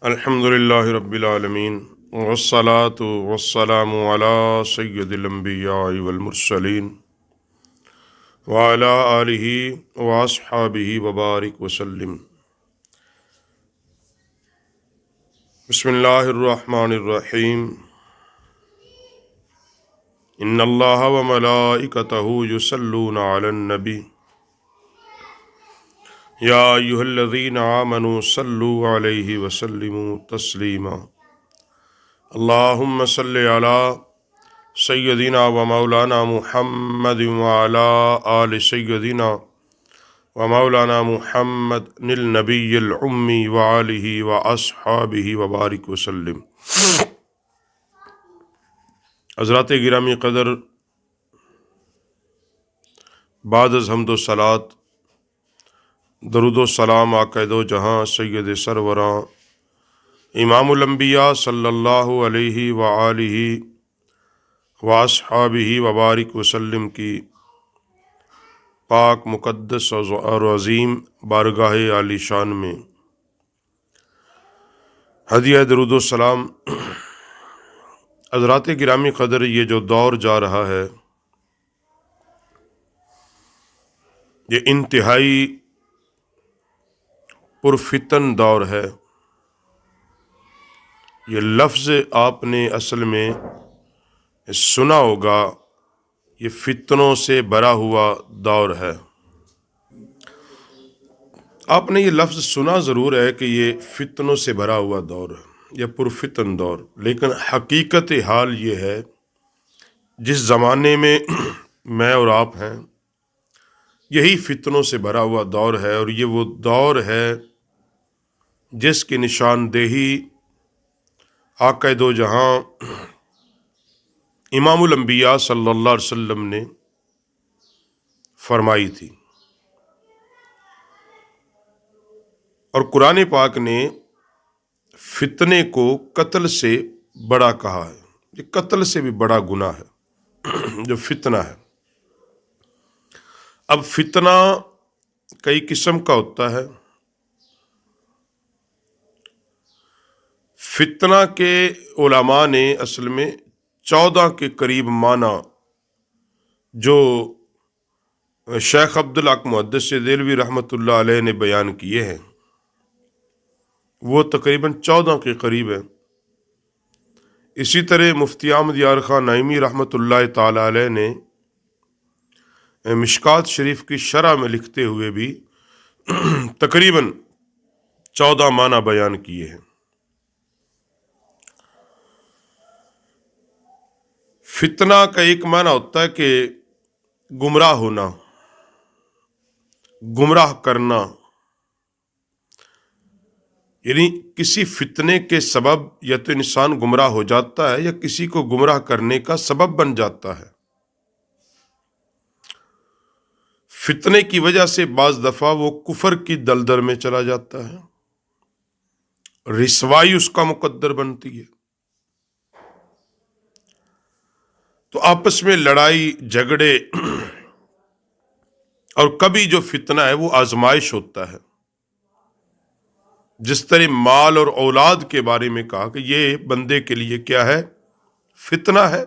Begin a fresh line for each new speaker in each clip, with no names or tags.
الحمدللہ رب العالمین والصلاة والسلام علی سید الانبیاء والمرسلین وعلی آلہ واصحابہ وبارک وسلم۔ بسم اللہ الرحمن الرحیم۔ ان اللہ وملائکتہ یصلون علی النبی یا ایھا الذین آمنوا صلوا علیہ وسلموا تسلیما۔ اللہم صلی علی سیدنا و مولانا محمد وعلی آل سیدنا و مولانا محمد النبی الأمی وآلہ واصحابہ وبارک وسلم۔ حضرات گرامی قدر، بعد از حمد و صلات درود و سلام آقا دو جہاں سید سروراں امام الانبیاء صلی اللہ علیہ وآلہ واصحابہ وبارک وسلم کی پاک مقدس اور عظیم بارگاہ عالی شان میں ہدیہ درود و سلام۔ حضرات گرامی قدر، یہ جو دور جا رہا ہے یہ انتہائی پرفتن دور ہے۔ یہ لفظ آپ نے اصل میں سنا ہوگا، یہ فتنوں سے بھرا ہوا دور ہے۔ آپ نے یہ لفظ سنا ضرور ہے کہ یہ فتنوں سے بھرا ہوا دور ہے، یہ پرفتن دور، لیکن حقیقت حال یہ ہے جس زمانے میں میں اور آپ ہیں یہی فتنوں سے بھرا ہوا دور ہے، اور یہ وہ دور ہے جس کی نشاندہی آقا دو جہاں امام الانبیاء صلی اللہ علیہ وسلم نے فرمائی تھی، اور قرآن پاک نے فتنے کو قتل سے بڑا کہا ہے۔ یہ قتل سے بھی بڑا گناہ ہے جو فتنہ ہے۔ اب فتنہ کئی قسم کا ہوتا ہے۔ فتنہ کے علماء نے اصل میں 14 کے قریب معنی جو شیخ عبدالحق محدث دہلوی رحمۃ اللہ علیہ نے بیان کیے ہیں وہ تقریباً 14 کے قریب ہے۔ اسی طرح مفتی احمد یار خان نعیمی رحمۃ اللہ تعالی علیہ نے مشکات شریف کی شرح میں لکھتے ہوئے بھی تقریباً 14 معنی بیان کیے ہیں۔ فتنہ کا ایک معنی ہوتا ہے کہ گمراہ ہونا، گمراہ کرنا، یعنی کسی فتنے کے سبب یا تو انسان گمراہ ہو جاتا ہے یا کسی کو گمراہ کرنے کا سبب بن جاتا ہے۔ فتنے کی وجہ سے بعض دفعہ وہ کفر کی دلدل میں چلا جاتا ہے، رسوائی اس کا مقدر بنتی ہے، تو آپس میں لڑائی جھگڑے، اور کبھی جو فتنہ ہے وہ آزمائش ہوتا ہے۔ جس طرح مال اور اولاد کے بارے میں کہا کہ یہ بندے کے لیے کیا ہے؟ فتنہ ہے۔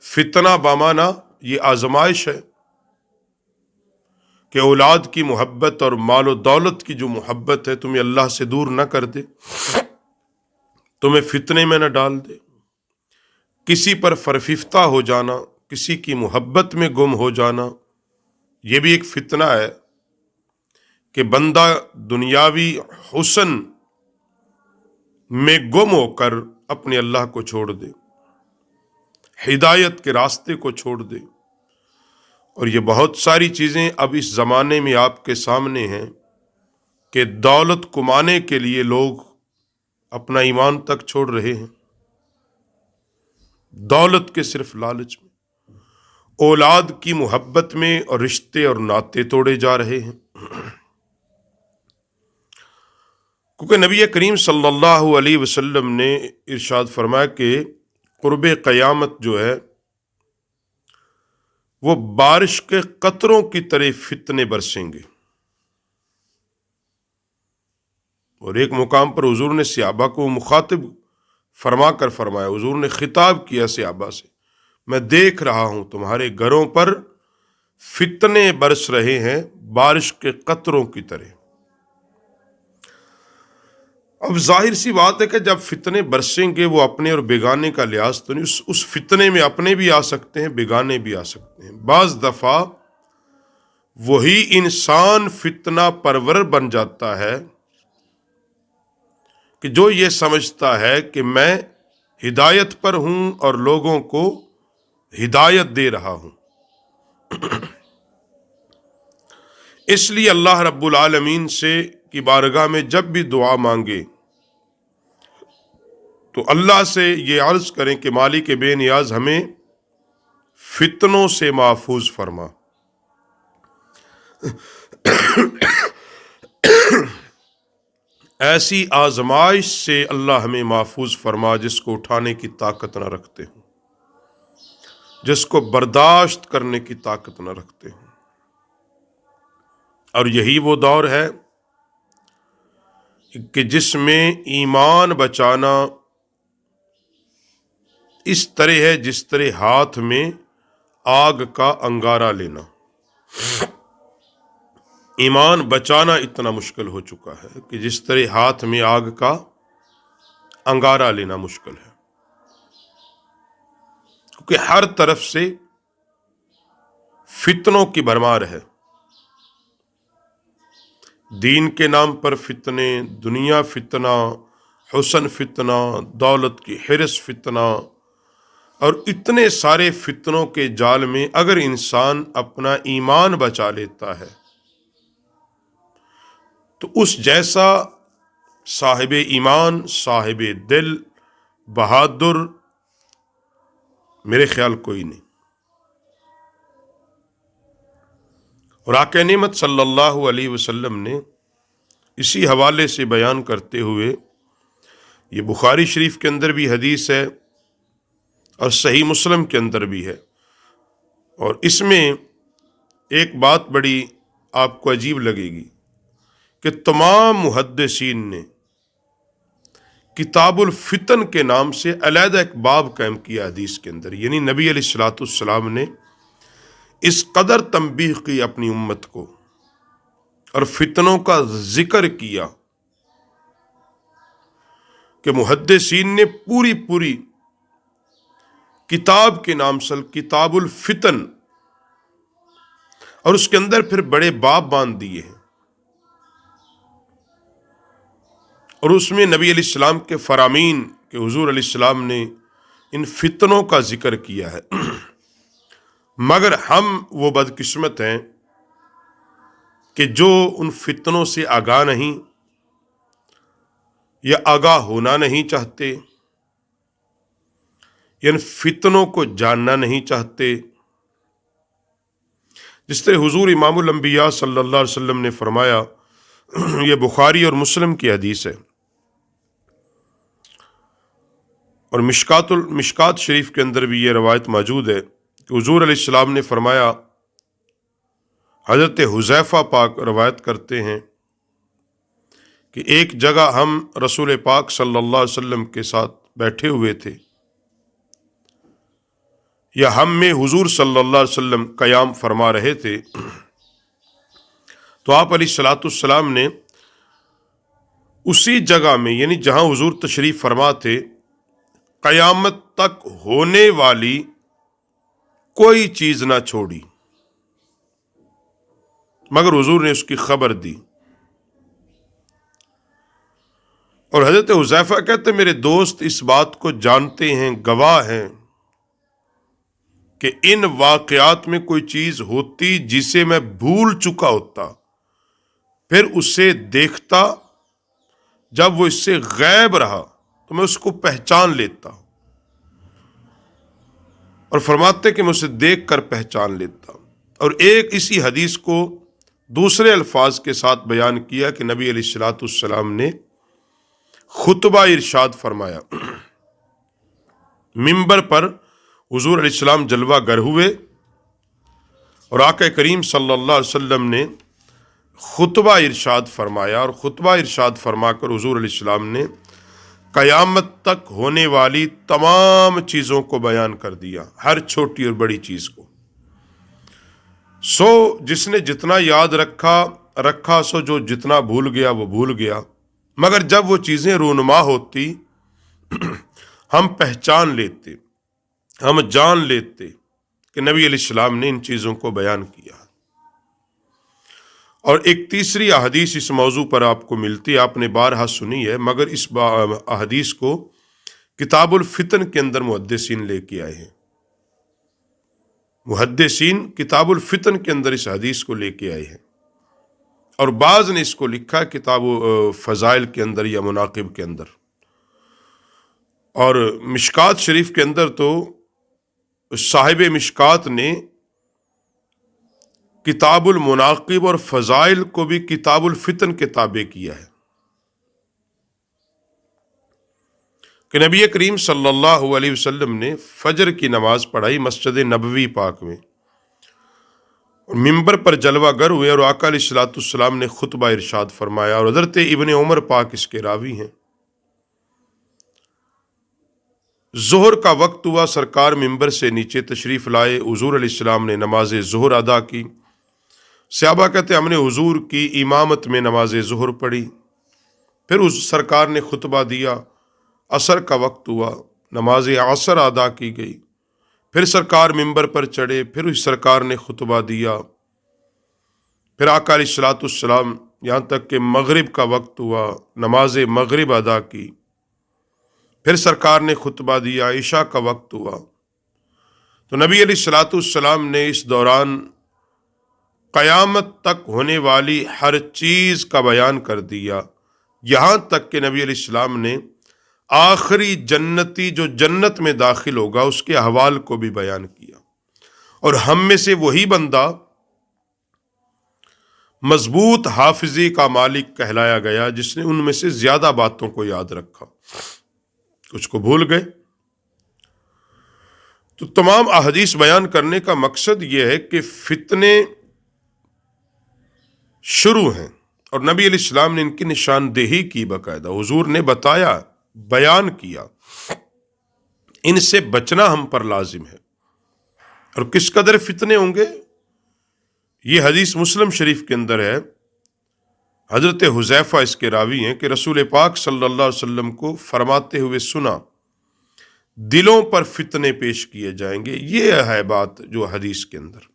فتنہ بامانہ یہ آزمائش ہے کہ اولاد کی محبت اور مال و دولت کی جو محبت ہے تمہیں اللہ سے دور نہ کر دے، تمہیں فتنے میں نہ ڈال دے۔ کسی پر فرفیفتہ ہو جانا، کسی کی محبت میں گم ہو جانا، یہ بھی ایک فتنہ ہے کہ بندہ دنیاوی حسن میں گم ہو کر اپنے اللہ کو چھوڑ دے، ہدایت کے راستے کو چھوڑ دے۔ اور یہ بہت ساری چیزیں اب اس زمانے میں آپ کے سامنے ہیں کہ دولت کمانے کے لیے لوگ اپنا ایمان تک چھوڑ رہے ہیں، دولت کے صرف لالچ میں، اولاد کی محبت میں اور رشتے اور ناطے توڑے جا رہے ہیں۔ کیونکہ نبی کریم صلی اللہ علیہ وسلم نے ارشاد فرمایا کہ قرب قیامت جو ہے وہ بارش کے قطروں کی طرح فتنے برسیں گے۔ اور ایک مقام پر حضور نے صحابہ کو مخاطب فرما کر فرمایا، حضور نے خطاب کیا صحابہ سے، میں دیکھ رہا ہوں تمہارے گھروں پر فتنے برس رہے ہیں بارش کے قطروں کی طرح۔ اب ظاہر سی بات ہے کہ جب فتنے برسیں گے وہ اپنے اور بیگانے کا لحاظ تو نہیں، اس فتنے میں اپنے بھی آ سکتے ہیں، بیگانے بھی آ سکتے ہیں۔ بعض دفعہ وہی انسان فتنہ پرور بن جاتا ہے کہ جو یہ سمجھتا ہے کہ میں ہدایت پر ہوں اور لوگوں کو ہدایت دے رہا ہوں۔ اس لیے اللہ رب العالمین سے کی بارگاہ میں جب بھی دعا مانگے تو اللہ سے یہ عرض کریں کہ مالک بے نیاز ہمیں فتنوں سے محفوظ فرما۔ ایسی آزمائش سے اللہ ہمیں محفوظ فرما جس کو اٹھانے کی طاقت نہ رکھتے ہوں، جس کو برداشت کرنے کی طاقت نہ رکھتے ہوں۔ اور یہی وہ دور ہے کہ جس میں ایمان بچانا اس طرح ہے جس طرح ہاتھ میں آگ کا انگارہ لینا۔ ایمان بچانا اتنا مشکل ہو چکا ہے کہ جس طرح ہاتھ میں آگ کا انگارہ لینا مشکل ہے، کیونکہ ہر طرف سے فتنوں کی بھرمار ہے۔ دین کے نام پر فتنے، دنیا فتنہ، حسن فتنہ، دولت کی حرص فتنہ، اور اتنے سارے فتنوں کے جال میں اگر انسان اپنا ایمان بچا لیتا ہے تو اس جیسا صاحب ایمان، صاحب دل، بہادر میرے خیال کوئی نہیں۔ اور آقا نعمت صلی اللہ علیہ وسلم نے اسی حوالے سے بیان کرتے ہوئے، یہ بخاری شریف کے اندر بھی حدیث ہے اور صحیح مسلم کے اندر بھی ہے، اور اس میں ایک بات بڑی آپ کو عجیب لگے گی کہ تمام محدثین نے کتاب الفتن کے نام سے علیحدہ ایک باب قائم کیا حدیث کے اندر، یعنی نبی علیہ الصلوۃ والسلام نے اس قدر تنبیہ کی اپنی امت کو اور فتنوں کا ذکر کیا کہ محدثین نے پوری کتاب کے نام سے کتاب الفتن، اور اس کے اندر پھر بڑے باب باندھ دیے ہیں، اور اس میں نبی علیہ السلام کے فرامین کہ حضور علیہ السلام نے ان فتنوں کا ذکر کیا ہے۔ مگر ہم وہ بدقسمت ہیں کہ جو ان فتنوں سے آگاہ نہیں یا آگاہ ہونا نہیں چاہتے، یا ان فتنوں کو جاننا نہیں چاہتے۔ جس طرح حضور امام الانبیاء صلی اللہ علیہ وسلم نے فرمایا، یہ بخاری اور مسلم کی حدیث ہے، اور مشکات شریف کے اندر بھی یہ روایت موجود ہے کہ حضور علیہ السلام نے فرمایا، حضرت حذیفہ پاک روایت کرتے ہیں کہ ایک جگہ ہم رسول پاک صلی اللہ علیہ وسلم کے ساتھ بیٹھے ہوئے تھے، یا ہم میں حضور صلی اللہ علیہ وسلم قیام فرما رہے تھے، تو آپ علیہ الصلوۃ والسلام نے اسی جگہ میں، یعنی جہاں حضور تشریف فرما تھے، قیامت تک ہونے والی کوئی چیز نہ چھوڑی مگر حضور نے اس کی خبر دی۔ اور حضرت حذیفہ کہتے میرے دوست اس بات کو جانتے ہیں، گواہ ہیں کہ ان واقعات میں کوئی چیز ہوتی جسے میں بھول چکا ہوتا، پھر اسے دیکھتا، جب وہ اس سے غائب رہا تو میں اس کو پہچان لیتا، اور فرماتے کہ میں اسے دیکھ کر پہچان لیتا۔ اور ایک اسی حدیث کو دوسرے الفاظ کے ساتھ بیان کیا کہ نبی علیہ الصلوۃ والسلام نے خطبہ ارشاد فرمایا، منبر پر حضور علیہ السلام جلوہ گر ہوئے اور آقا کریم صلی اللہ علیہ وسلم نے خطبہ ارشاد فرمایا، اور خطبہ ارشاد فرما کر حضور علیہ السلام نے قیامت تک ہونے والی تمام چیزوں کو بیان کر دیا، ہر چھوٹی اور بڑی چیز کو۔ سو جس نے جتنا یاد رکھا، سو جو جتنا بھول گیا وہ بھول گیا، مگر جب وہ چیزیں رونما ہوتی ہم پہچان لیتے، ہم جان لیتے کہ نبی علیہ السلام نے ان چیزوں کو بیان کیا۔ اور ایک تیسری احادیث اس موضوع پر آپ کو ملتی ہے، آپ نے بارہا سنی ہے، مگر اس احادیث کو کتاب الفتن کے اندر محدثین لے کے آئے ہیں۔ محدثین کتاب الفتن کے اندر اس حدیث کو لے کے آئے ہیں، اور بعض نے اس کو لکھا کتاب فضائل کے اندر یا مناقب کے اندر۔ اور مشکات شریف کے اندر تو صاحب مشکات نے کتاب المناقب اور فضائل کو بھی کتاب الفتن کے تابع کیا ہے، کہ نبی کریم صلی اللہ علیہ وسلم نے فجر کی نماز پڑھائی مسجد نبوی پاک میں، ممبر پر جلوہ گر ہوئے، اور آقا علیہ الصلوۃ والسلام نے خطبہ ارشاد فرمایا، اور حضرت ابن عمر پاک اس کے راوی ہیں۔ ظہر کا وقت ہوا، سرکار ممبر سے نیچے تشریف لائے، حضور علیہ السلام نے نماز ظہر ادا کی۔ صحابہ کہتے ہم نے حضور کی امامت میں نماز ظہر پڑھی، پھر سرکار نے خطبہ دیا، عصر کا وقت ہوا، نماز عصر ادا کی گئی، پھر سرکار ممبر پر چڑھے، پھر اس سرکار نے خطبہ دیا، پھر آقا علیہ الصلوۃ والسلام یہاں تک کہ مغرب کا وقت ہوا، نماز مغرب ادا کی، پھر سرکار نے خطبہ دیا، عشاء کا وقت ہوا۔ تو نبی علیہ الصلوۃ والسلام نے اس دوران قیامت تک ہونے والی ہر چیز کا بیان کر دیا، یہاں تک کہ نبی علیہ السلام نے آخری جنتی جو جنت میں داخل ہوگا اس کے احوال کو بھی بیان کیا۔ اور ہم میں سے وہی بندہ مضبوط حافظی کا مالک کہلایا گیا جس نے ان میں سے زیادہ باتوں کو یاد رکھا، کچھ کو بھول گئے۔ تو تمام احادیث بیان کرنے کا مقصد یہ ہے کہ فتنے شروع ہیں، اور نبی علیہ السلام نے ان کی نشاندہی کی، باقاعدہ حضور نے بتایا، بیان کیا، ان سے بچنا ہم پر لازم ہے۔ اور کس قدر فتنے ہوں گے، یہ حدیث مسلم شریف کے اندر ہے، حضرت حذیفہ اس کے راوی ہیں کہ رسول پاک صلی اللہ علیہ وسلم کو فرماتے ہوئے سنا، دلوں پر فتنے پیش کیے جائیں گے۔ یہ ہے بات جو حدیث کے اندر،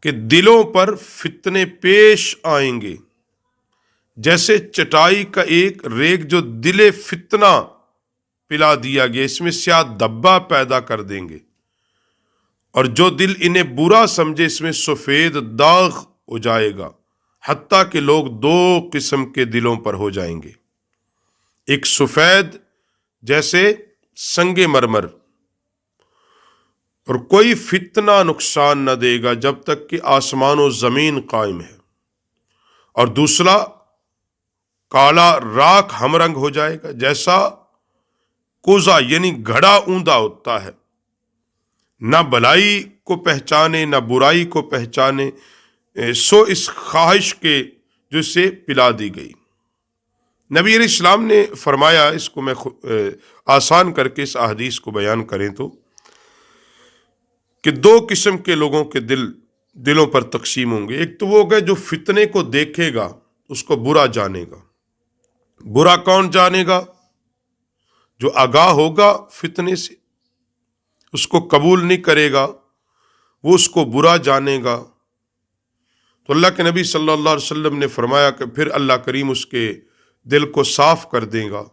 کہ دلوں پر فتنے پیش آئیں گے، جیسے چٹائی کا ایک ریگ جو دل فتنہ پلا دیا گیا، اس میں سیاہ دبا پیدا کر دیں گے، اور جو دل انہیں برا سمجھے اس میں سفید داغ ہو جائے گا، حتیٰ کہ لوگ دو قسم کے دلوں پر ہو جائیں گے، ایک سفید جیسے سنگ مرمر، اور کوئی فتنہ نقصان نہ دے گا جب تک کہ آسمان و زمین قائم ہے، اور دوسرا کالا راکھ ہم رنگ ہو جائے گا، جیسا کوزہ یعنی گھڑا اوندا ہوتا ہے، نہ بلائی کو پہچانے نہ برائی کو پہچانے، سو اس خواہش کے جو اسے پلا دی گئی۔ نبی علیہ السلام نے فرمایا، اس کو میں آسان کر کے اس احادیث کو بیان کریں تو، کہ دو قسم کے لوگوں کے دلوں پر تقسیم ہوں گے۔ ایک تو وہ ہوگا جو فتنے کو دیکھے گا اس کو برا جانے گا۔ برا کون جانے گا؟ جو آگاہ ہوگا فتنے سے، اس کو قبول نہیں کرے گا، وہ اس کو برا جانے گا۔ تو اللہ کے نبی صلی اللہ علیہ وسلم نے فرمایا کہ پھر اللہ کریم اس کے دل کو صاف کر دے گا،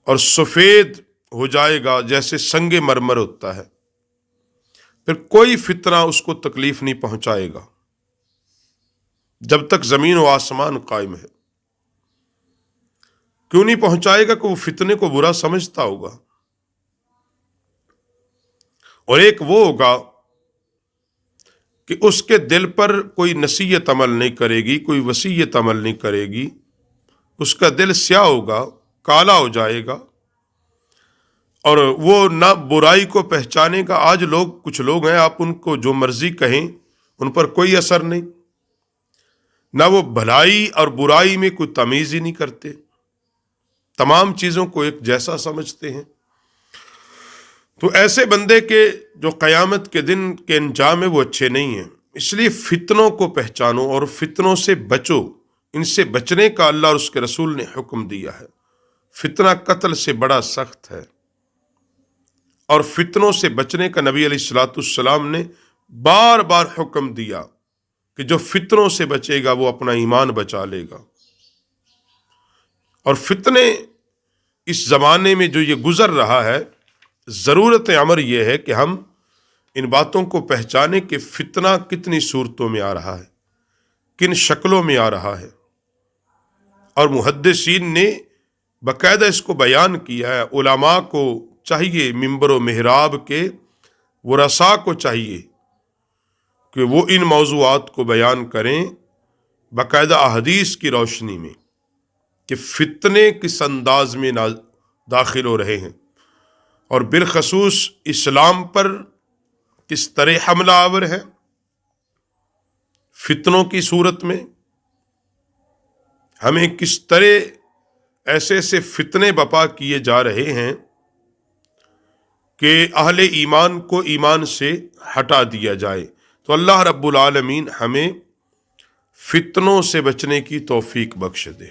اور سفید ہو جائے گا جیسے سنگ مرمر ہوتا ہے، پھر کوئی فتنہ اس کو تکلیف نہیں پہنچائے گا جب تک زمین و آسمان قائم ہے۔ کیوں نہیں پہنچائے گا؟ کہ وہ فتنے کو برا سمجھتا ہوگا۔ اور ایک وہ ہوگا کہ اس کے دل پر کوئی نصیحت عمل نہیں کرے گی، کوئی وصیت عمل نہیں کرے گی، اس کا دل سیاہ ہوگا، کالا ہو جائے گا، اور وہ نہ برائی کو پہچانے گا۔ آج کچھ لوگ ہیں، آپ ان کو جو مرضی کہیں ان پر کوئی اثر نہیں، نہ وہ بھلائی اور برائی میں کوئی تمیز ہی نہیں کرتے، تمام چیزوں کو ایک جیسا سمجھتے ہیں۔ تو ایسے بندے کے جو قیامت کے دن کے انجام ہے وہ اچھے نہیں ہیں۔ اس لیے فتنوں کو پہچانو اور فتنوں سے بچو، ان سے بچنے کا اللہ اور اس کے رسول نے حکم دیا ہے۔ فتنہ قتل سے بڑا سخت ہے، اور فتنوں سے بچنے کا نبی علیہ الصلوۃ والسلام نے بار بار حکم دیا کہ جو فتنوں سے بچے گا وہ اپنا ایمان بچا لے گا۔ اور فتنے اس زمانے میں جو یہ گزر رہا ہے، ضرورت عمر یہ ہے کہ ہم ان باتوں کو پہچانیں کہ فتنہ کتنی صورتوں میں آ رہا ہے، کن شکلوں میں آ رہا ہے، اور محدثین نے باقاعدہ اس کو بیان کیا ہے۔ علماء کو چاہیے، منبر و محراب کے ورثاء کو چاہیے کہ وہ ان موضوعات کو بیان کریں باقاعدہ احادیث کی روشنی میں، کہ فتنے کس انداز میں داخل ہو رہے ہیں، اور بالخصوص اسلام پر کس طرح حملہ آور ہے فتنوں کی صورت میں۔ ہمیں کس طرح ایسے ایسے فتنے بپا کیے جا رہے ہیں کہ اہل ایمان کو ایمان سے ہٹا دیا جائے۔ تو اللہ رب العالمین ہمیں فتنوں سے بچنے کی توفیق بخش دے۔